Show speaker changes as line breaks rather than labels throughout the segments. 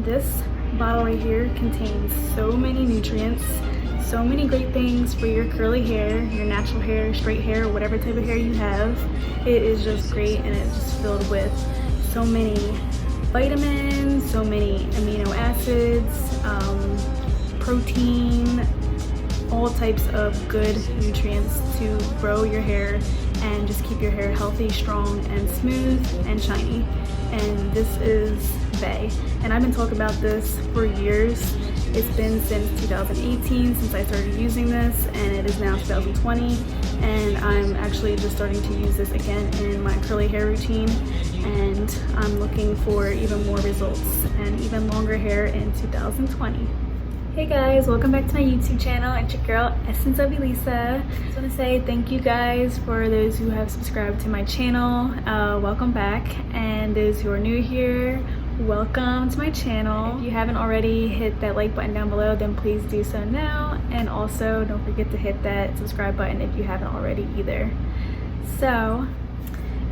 This bottle right here contains so many nutrients, so many great things for your curly hair, your natural hair, straight hair, whatever type of hair you have. It is just great, and it's just filled with so many vitamins, so many amino acids, protein, all types of good nutrients to grow your hair and just keep your hair healthy, strong, and smooth and shiny. And this is Hayyy. And I've been talking about this for years. It's been since 2018 since I started using this, and it is now 2020, and I'm actually just starting to use this again in my curly hair routine, and I'm looking for even more results and even longer hair in 2020. Hey guys, welcome back to my YouTube channel. It's your girl, Essence of Elisa. I just want to say thank you guys for those who have subscribed to my channel. Welcome back, and those who are new here, welcome to my channel. If you haven't already hit that like button down below, then please do so now, and also don't forget to hit that subscribe button if you haven't already either. So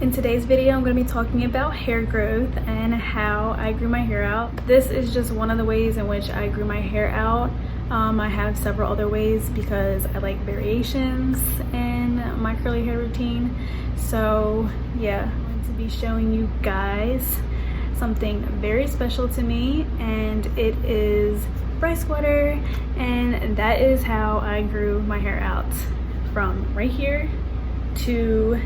in today's video, I'm going to be talking about hair growth and how I grew my hair out. This is just one of the ways in which I grew my hair out. I have several other ways because I like variations in my curly hair routine. So yeah, I'm going to be showing you guys something very special to me, and it is rice water, and that is how I grew my hair out, from right here to,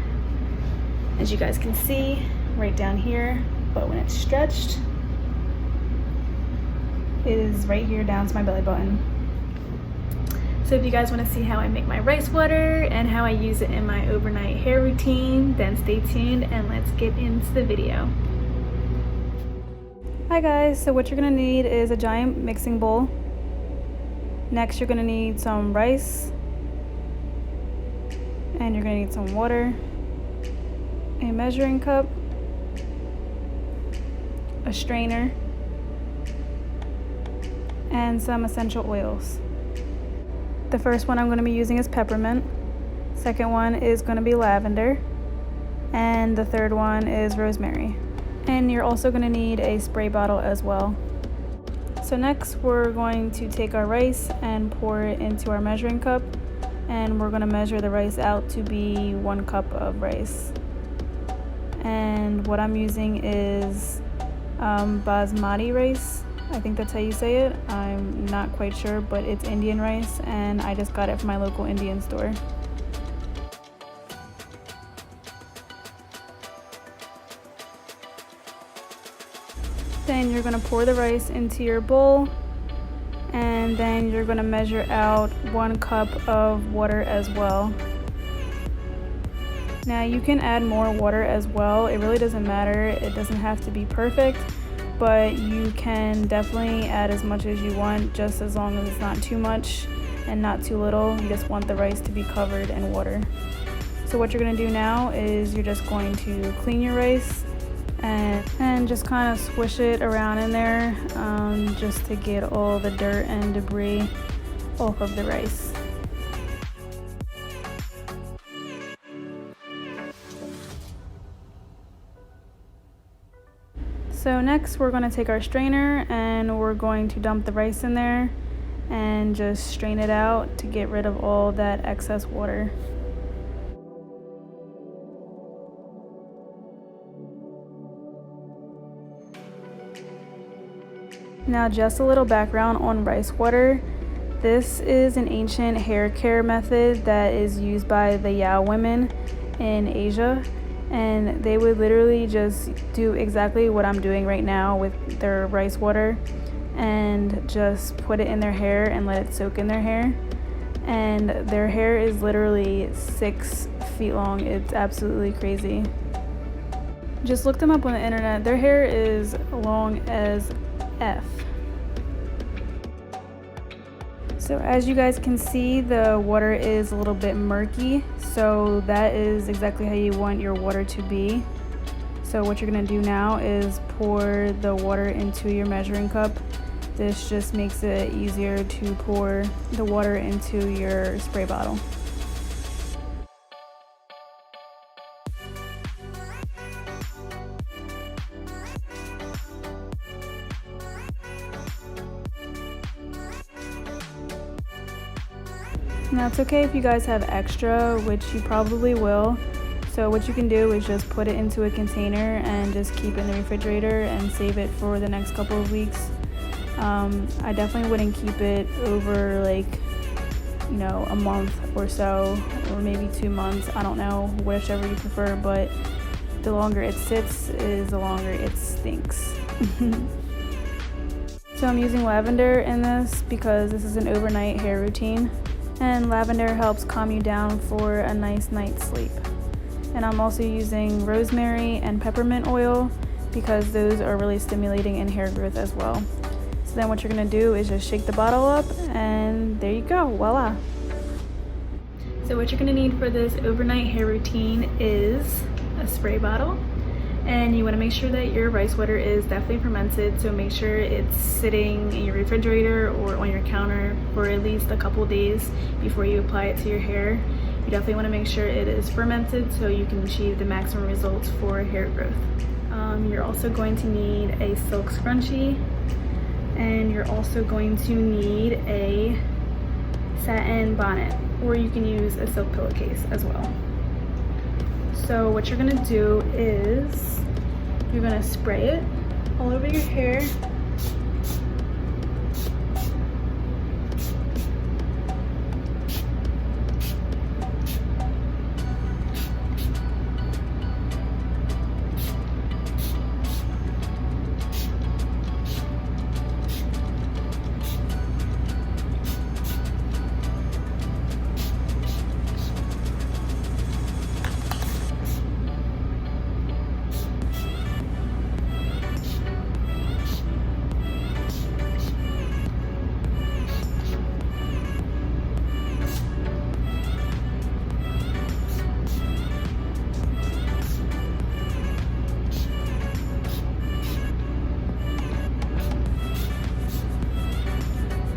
as you guys can see, right down here, but when it's stretched, it is right here down to my belly button. So if you guys want to see how I make my rice water and how I use it in my overnight hair routine, then stay tuned and let's get into the video. Hi guys, so what you're gonna need is a giant mixing bowl. Next you're gonna need some rice, and you're gonna need some water, a measuring cup, a strainer, and some essential oils. The first one I'm going to be using is peppermint, second one is going to be lavender, and the third one is rosemary. And you're also going to need a spray bottle as well. So next we're going to take our rice and pour it into our measuring cup, and we're going to measure the rice out to be 1 cup of rice. And what I'm using is basmati rice. I think that's how you say it. I'm not quite sure, but it's Indian rice, and I just got it from my local Indian store. Then you're going to pour the rice into your bowl, and then you're going to measure out 1 cup of water as well. Now you can add more water as well. It really doesn't matter. It doesn't have to be perfect, but you can definitely add as much as you want, just as long as it's not too much and not too little. You just want the rice to be covered in water. So what you're going to do now is you're just going to clean your rice and just kind of swish it around in there, just to get all the dirt and debris off of the rice. So next we're going to take our strainer and we're going to dump the rice in there and just strain it out to get rid of all that excess water. Now just a little background on rice water. This is an ancient hair care method that is used by the Yao women in Asia. And they would literally just do exactly what I'm doing right now with their rice water, and just put it in their hair and let it soak in their hair. And their hair is literally 6 feet long. It's absolutely crazy. Just look them up on the internet. Their hair is long as F. So as you guys can see, the water is a little bit murky, so that is exactly how you want your water to be. So what you're going to do now is pour the water into your measuring cup. This just makes it easier to pour the water into your spray bottle. And that's okay if you guys have extra, which you probably will. So what you can do is just put it into a container and just keep it in the refrigerator and save it for the next couple of weeks. I definitely wouldn't keep it over like, you know, a month or so, or maybe 2 months. I don't know, whichever you prefer, but the longer it sits is the longer it stinks. So I'm using lavender in this because this is an overnight hair routine, and lavender helps calm you down for a nice night's sleep. And I'm also using rosemary and peppermint oil because those are really stimulating in hair growth as well. So then what you're gonna do is just shake the bottle up, and there you go, voila. So what you're gonna need for this overnight hair routine is a spray bottle, and you wanna make sure that your rice water is definitely fermented, so make sure it's sitting in your refrigerator or on your counter for at least a couple days before you apply it to your hair. You definitely wanna make sure it is fermented so you can achieve the maximum results for hair growth. You're also going to need a silk scrunchie, and you're also going to need a satin bonnet, or you can use a silk pillowcase as well. So what you're gonna do is you're gonna spray it all over your hair.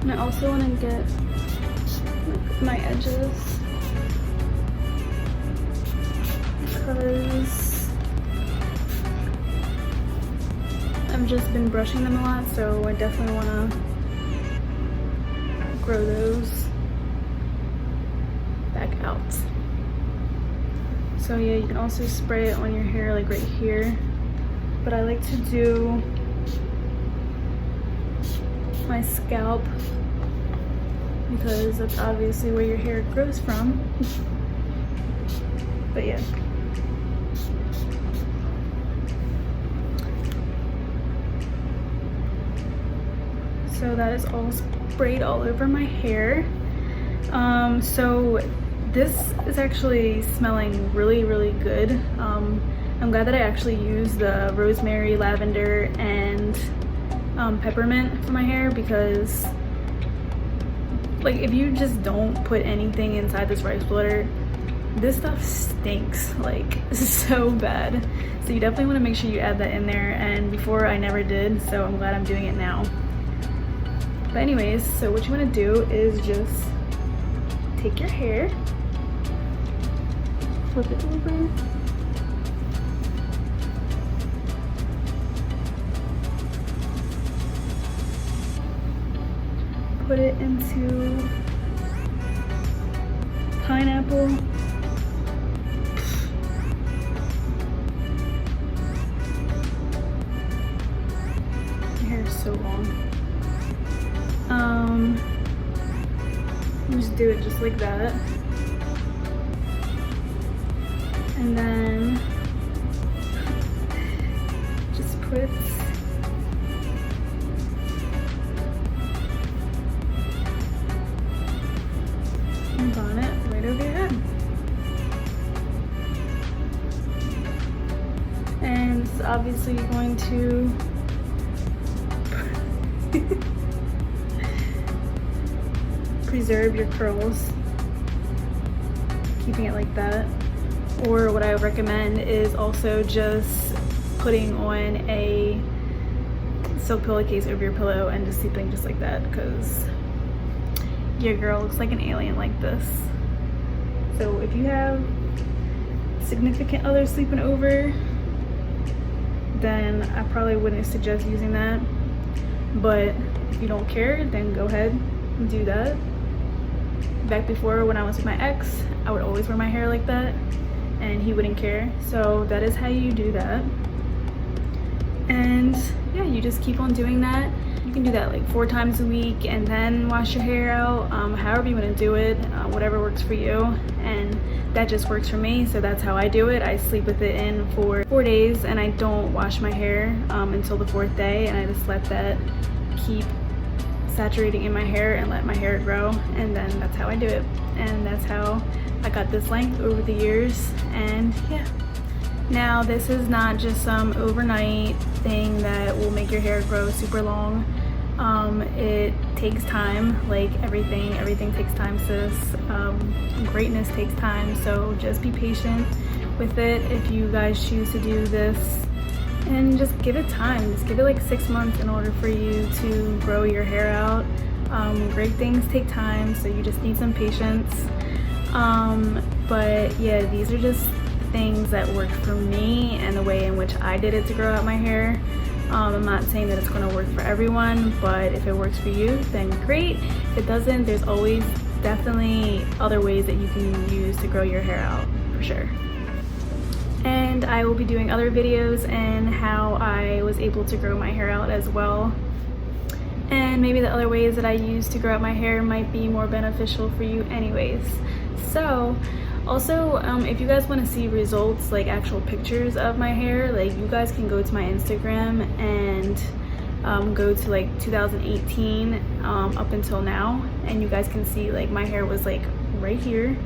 And I also want to get like my edges because I've just been brushing them a lot, so I definitely want to grow those back out. So yeah, you can also spray it on your hair like right here, but I like to do my scalp because that's obviously where your hair grows from. But yeah. So that is all sprayed all over my hair. So this is actually smelling really, really good. I'm glad that I actually used the rosemary, lavender, and peppermint for my hair, because like if you just don't put anything inside this rice water, this stuff stinks like so bad. So you definitely want to make sure you add that in there, and before I never did, so I'm glad I'm doing it now. But anyways, so what you want to do is just take your hair, flip it over, put it into pineapple, my hair is so long. Just do it just like that, and then just put a bonnet right over your head, and it's obviously going to preserve your curls, keeping it like that. Or what I would recommend is also just putting on a silk pillowcase over your pillow and just sleeping just like that, because your girl looks like an alien like this. So if you have significant other sleeping over, then I probably wouldn't suggest using that. But if you don't care, then go ahead and do that. back before when I was with my ex, I would always wear my hair like that and he wouldn't care. So that is how you do that. And yeah, you just keep on doing that. You can do that like 4 times a week and then wash your hair out, however you want to do it, whatever works for you. And that just works for me, so that's how I do it. I sleep with it in for 4 days and I don't wash my hair until the 4th day, and I just let that keep saturating in my hair and let my hair grow, and then that's how I do it. And that's how I got this length over the years. And yeah, now this is not just some overnight thing that will make your hair grow super long. It takes time, like everything takes time, sis. Greatness takes time, so just be patient with it if you guys choose to do this, and just give it time. Just give it like 6 months in order for you to grow your hair out. Great things take time, so you just need some patience. But yeah, these are just things that worked for me and the way in which I did it to grow out my hair. I'm not saying that it's going to work for everyone, but if it works for you, then great. If it doesn't, there's always definitely other ways that you can use to grow your hair out, for sure. And I will be doing other videos and how I was able to grow my hair out as well. And maybe the other ways that I use to grow out my hair might be more beneficial for you anyways. So also, if you guys want to see results, like actual pictures of my hair, like you guys can go to my Instagram and go to like 2018 up until now, and you guys can see like my hair was like right here,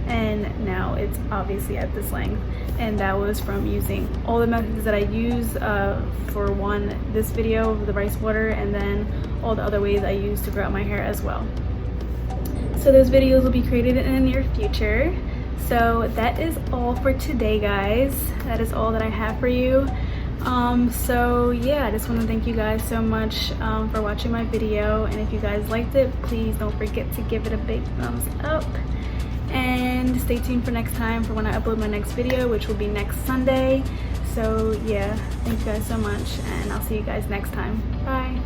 and now it's obviously at this length. And that was from using all the methods that I use for this video, the rice water, and then all the other ways I use to grow out my hair as well. So those videos will be created in the near future. So that is all for today, guys. That is all that I have for you. So yeah, I just want to thank you guys so much for watching my video, and if you guys liked it, please don't forget to give it a big thumbs up, and stay tuned for next time for when I upload my next video, which will be next Sunday. So yeah, thank you guys so much, and I'll see you guys next time. Bye.